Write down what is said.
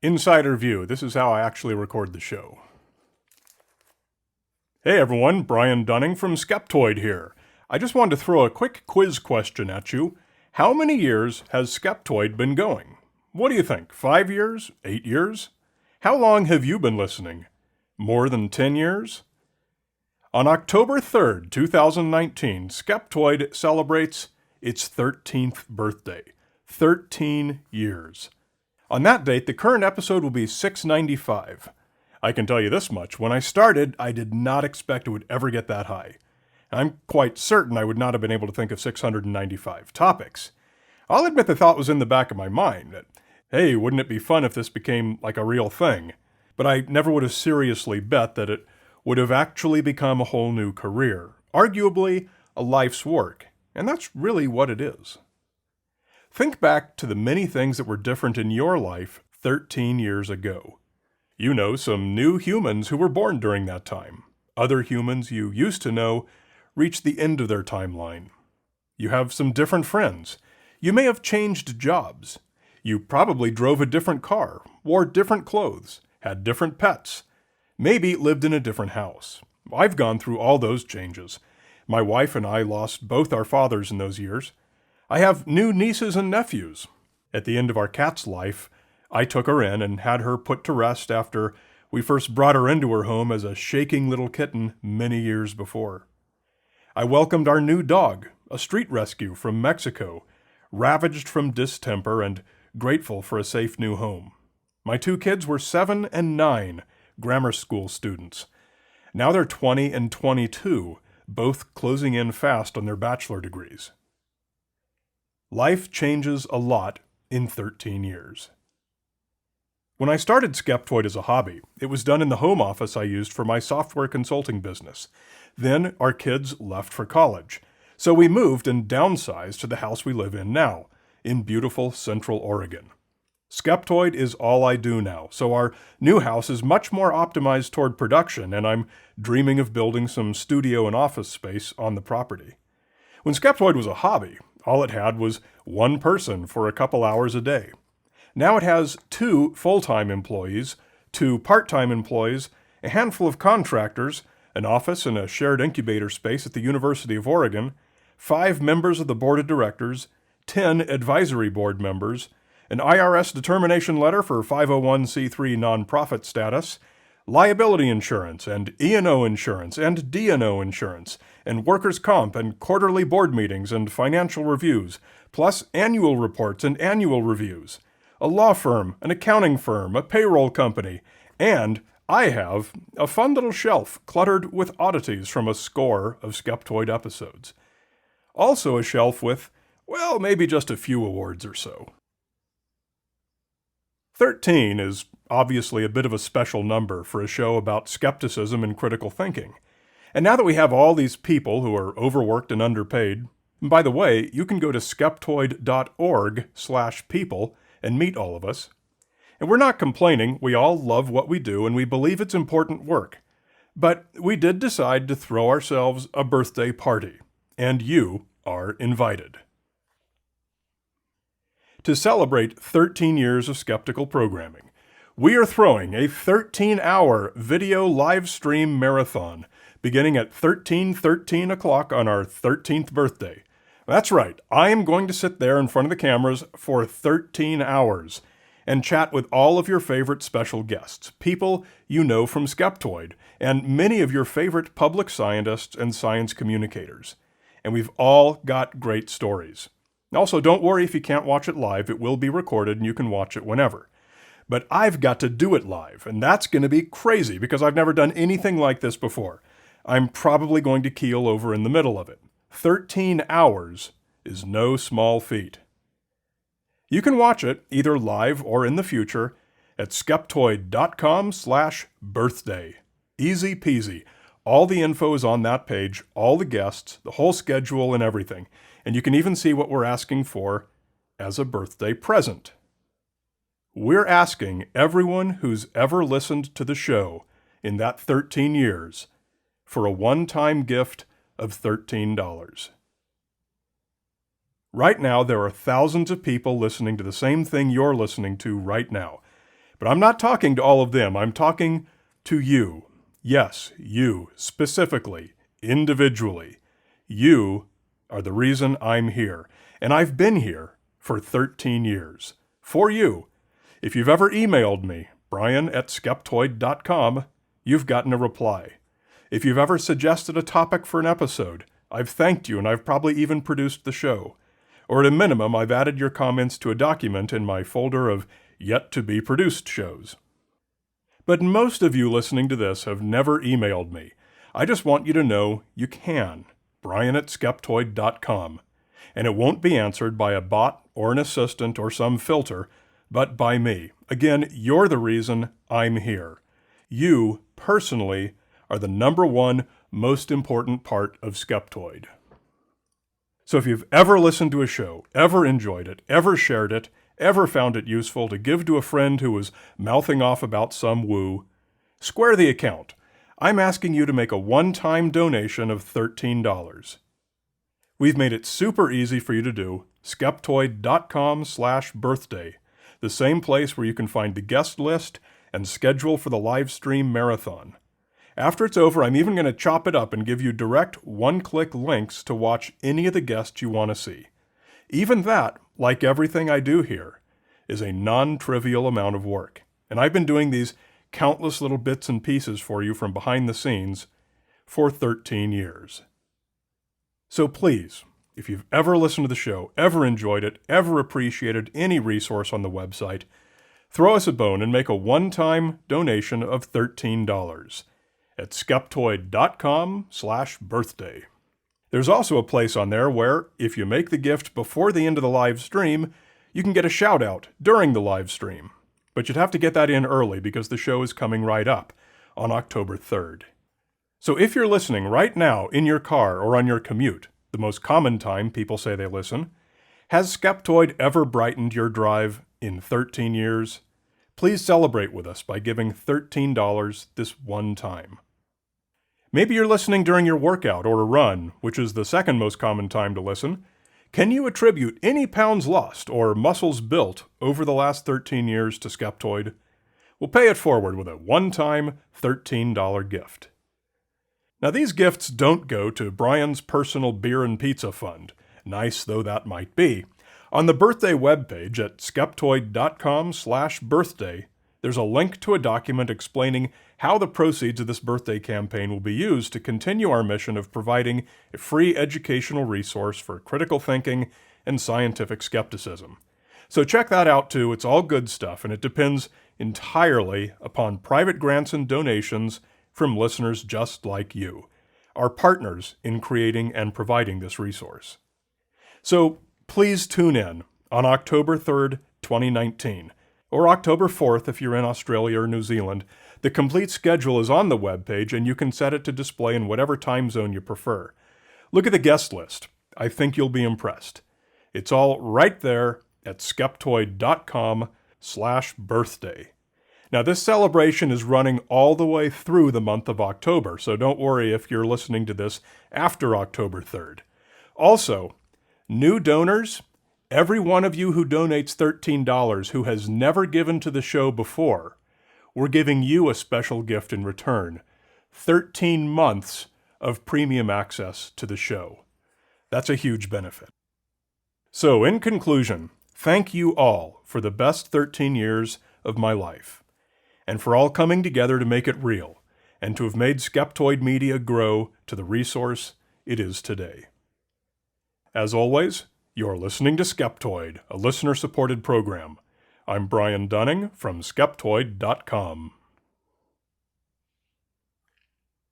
Insider view. This is how I actually record the show. Hey everyone, Brian Dunning from Skeptoid here. I just wanted to throw a quick quiz question at you. How many years has Skeptoid been going? What do you think? 5 years? 8 years? How long have you been listening? More than 10 years? On October 3rd, 2019, Skeptoid celebrates its 13th birthday. 13 years. On that date, the current episode will be 695. I can tell you this much, when I started, I did not expect it would ever get that high. I'm quite certain I would not have been able to think of 695 topics. I'll admit the thought was in the back of my mind that, hey, wouldn't it be fun if this became like a real thing? But I never would have seriously bet that it would have actually become a whole new career, arguably a life's work, and that's really what it is. Think back to the many things that were different in your life 13 years ago. You know some new humans who were born during that time. Other humans you used to know reached the end of their timeline. You have some different friends. You may have changed jobs. You probably drove a different car, wore different clothes, had different pets, maybe lived in a different house. I've gone through all those changes. My wife and I lost both our fathers in those years. I have new nieces and nephews. At the end of our cat's life, I took her in and had her put to rest after we first brought her into her home as a shaking little kitten many years before. I welcomed our new dog, a street rescue from Mexico, ravaged from distemper and grateful for a safe new home. My two kids were 7 and 9, grammar school students. Now they're 20 and 22, both closing in fast on their bachelor degrees. Life changes a lot in 13 years. When I started Skeptoid as a hobby, it was done in the home office I used for my software consulting business. Then our kids left for college, so we moved and downsized to the house we live in now, in beautiful Central Oregon. Skeptoid is all I do now, so our new house is much more optimized toward production, and I'm dreaming of building some studio and office space on the property. When Skeptoid was a hobby, all it had was one person for a couple hours a day. Now it has 2 full-time employees, 2 part-time employees, a handful of contractors, an office and a shared incubator space at the University of Oregon, 5 members of the board of directors, 10 advisory board members, an IRS determination letter for 501c3 nonprofit status, liability insurance and E&O insurance and D&O insurance, and workers' comp and quarterly board meetings and financial reviews, plus annual reports and annual reviews, a law firm, an accounting firm, a payroll company, and I have a fun little shelf cluttered with oddities from a score of Skeptoid episodes. Also a shelf with, well, maybe just a few awards or so. 13 is obviously a bit of a special number for a show about skepticism and critical thinking. And now that we have all these people who are overworked and underpaid, and by the way, you can go to skeptoid.org/people and meet all of us. And we're not complaining, we all love what we do and we believe it's important work. But we did decide to throw ourselves a birthday party, and you are invited. To celebrate 13 years of skeptical programming, we are throwing a 13-hour video live stream marathon beginning at 13:13 o'clock on our 13th birthday. That's right, I am going to sit there in front of the cameras for 13 hours and chat with all of your favorite special guests, people you know from Skeptoid, and many of your favorite public scientists and science communicators. And we've all got great stories. Also, don't worry if you can't watch it live, it will be recorded and you can watch it whenever. But I've got to do it live, and that's going to be crazy because I've never done anything like this before. I'm probably going to keel over in the middle of it. 13 hours is no small feat. You can watch it, either live or in the future, at skeptoid.com/birthday. Easy peasy. All the info is on that page, all the guests, the whole schedule and everything. And you can even see what we're asking for as a birthday present. We're asking everyone who's ever listened to the show in that 13 years for a one-time gift of $13. Right now, there are thousands of people listening to the same thing you're listening to right now. But I'm not talking to all of them. I'm talking to you. Yes, you, specifically, individually. You are the reason I'm here. And I've been here for 13 years. For you. If you've ever emailed me, brian@skeptoid.com, you've gotten a reply. If you've ever suggested a topic for an episode, I've thanked you and I've probably even produced the show. Or at a minimum, I've added your comments to a document in my folder of yet-to-be-produced shows. But most of you listening to this have never emailed me. I just want you to know you can. brian@skeptoid.com. And it won't be answered by a bot or an assistant or some filter, but by me. Again, you're the reason I'm here. You, personally, are the number one most important part of Skeptoid. So if you've ever listened to a show, ever enjoyed it, ever shared it, ever found it useful to give to a friend who was mouthing off about some woo, square the account. I'm asking you to make a one-time donation of $13. We've made it super easy for you to do. Skeptoid.com/birthday, the same place where you can find the guest list and schedule for the live stream marathon. After it's over, I'm even going to chop it up and give you direct one-click links to watch any of the guests you want to see. Even that, like everything I do here, is a non-trivial amount of work. And I've been doing these countless little bits and pieces for you from behind the scenes for 13 years. So please, if you've ever listened to the show, ever enjoyed it, ever appreciated any resource on the website, throw us a bone and make a one-time donation of $13 at skeptoid.com/birthday. There's also a place on there where, if you make the gift before the end of the live stream, you can get a shout-out during the live stream. But you'd have to get that in early because the show is coming right up on October 3rd. So if you're listening right now in your car or on your commute, the most common time people say they listen, has Skeptoid ever brightened your drive in 13 years? Please celebrate with us by giving $13 this one time. Maybe you're listening during your workout or a run, which is the second most common time to listen. Can you attribute any pounds lost or muscles built over the last 13 years to Skeptoid? We'll pay it forward with a one-time $13 gift. Now these gifts don't go to Brian's personal beer and pizza fund, nice though that might be. On the birthday webpage at skeptoid.com/birthday, there's a link to a document explaining how the proceeds of this birthday campaign will be used to continue our mission of providing a free educational resource for critical thinking and scientific skepticism. So check that out too, it's all good stuff, and it depends entirely upon private grants and donations from listeners just like you, our partners in creating and providing this resource. So please tune in on October 3rd, 2019, or October 4th if you're in Australia or New Zealand. The complete schedule is on the webpage, and you can set it to display in whatever time zone you prefer. Look at the guest list. I think you'll be impressed. It's all right there at skeptoid.com/birthday. Now, this celebration is running all the way through the month of October, so don't worry if you're listening to this after October 3rd. Also, new donors, every one of you who donates $13 who has never given to the show before, we're giving you a special gift in return. 13 months of premium access to the show. That's a huge benefit. So, in conclusion, thank you all for the best 13 years of my life, and for all coming together to make it real, and to have made Skeptoid Media grow to the resource it is today. As always, you're listening to Skeptoid, a listener-supported program. I'm Brian Dunning from Skeptoid.com.